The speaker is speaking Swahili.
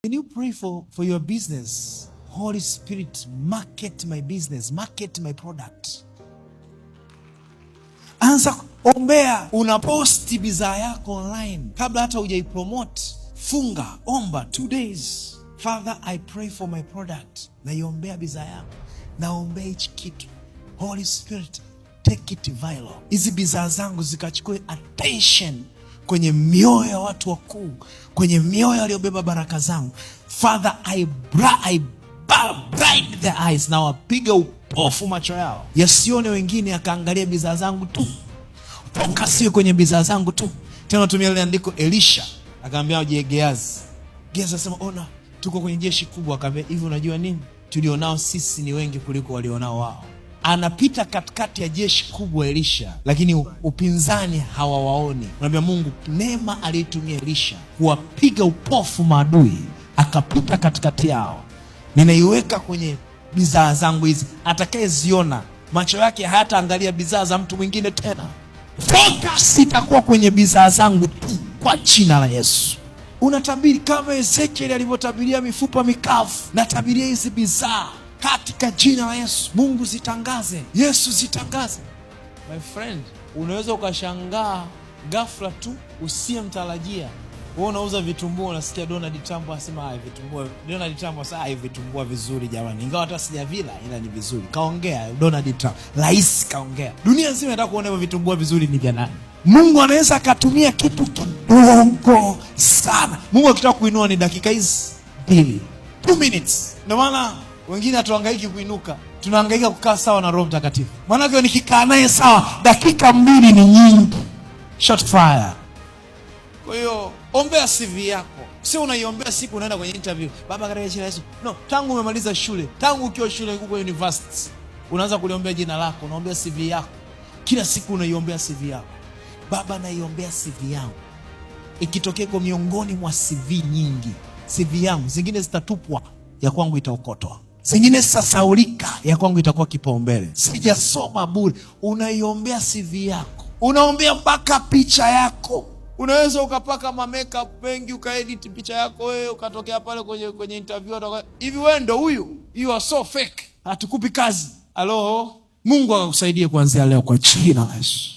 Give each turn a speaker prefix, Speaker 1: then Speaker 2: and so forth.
Speaker 1: Can you pray for your business? Holy Spirit, market my business, market my product. Anza ombea, unaposti bidhaa yako online kabla hata hujaipromote. Funga, omba 2 days. Father, I pray for my product. Naiombea bidhaa yako, naombea hichi kitu. Holy Spirit, take it viral. Hizi bidhaa zangu zikachukue attention kwenye mioyo ya watu wakuu, kwenye mioyo waliobeba baraka zangu. Father, I blind their eyes. Na wapiga upofu macho yao yasione wengine, akaangalia bidhaa zangu tu, wakasiwe kwenye bidhaa zangu tu. Tena tumia ile andiko Elisha akamwambia Gehazi. Gehazi asema, ona tuko kwenye jeshi kubwa. Akamwambia, hivi unajua nini? Tulionao sisi ni wengi kuliko walionao wao. Anapita katikati ya jeshi kubwa Elisha, lakini upinzani hawawaoni. Unamwambia Mungu, neema aliyotumia Elisha kuwapiga upofu maadui, akapita katikati yao, ninaiweka kwenye bidhaa zangu hizi. Atakayeziona macho yake hayataangalia bidhaa za mtu mwingine tena. Focus itakuwa kwenye bidhaa zangu tu, kwa jina la Yesu. Unatabiri kama Ezekiel alivyotabiria mifupa mikavu. Natabiria hizi bidhaa katika jina la Yesu. Mungu zitangaze, Yesu zitangaze. My friend, unaweza ukashangaa ghafla tu usiyemtarajia. Wewe unauza vitumbua, unasikia Donald Trump anasema vitumbua. Donald Trump sasa vitumbua vizuri jamani. Ingawa hata sijavila ila ni vizuri. Kaongea Donald Trump, rais kaongea. Dunia nzima inataka kuona vitumbua vizuri ni vya nani. Mungu anaweza akatumia kitu kidogo sana. Mungu akitaka kuinua ni dakika hizi 2 minutes. Ndio maana wengine hatuhangaiki kuinuka, tunahangaika kukaa sawa na Roho Mtakatifu. Maana nikikaa naye sawa, dakika 2 ni nyingi. Short fire. Kwa hiyo ombea CV yako. Sio unaiombea siku unaenda kwenye interview. Baba katika jina la Yesu. No, tangu umemaliza shule, tangu ukiwa shule huko university, unaanza kuliombea jina lako, unaombea CV yako. Kila siku unaiombea CV yako. Baba, naiombea CV yangu. Ikitokea kwa miongoni mwa CV nyingi, CV yangu zingine zitatupwa, ya kwangu itaokotwa. Zingine sasaulika, ya kwangu itakuwa kipaumbele. Sijasoma bure. Unaiombea CV yako. Unaombea mpaka picha yako. Unaweza ukapaka makeup mengi, ukaedit picha yako wewe, ukatokea pale kwenye interview hivi wewe ndo huyu? You are so fake. Hatukupi kazi. Mungu akakusaidie kuanzia leo kwa jina la Yesu.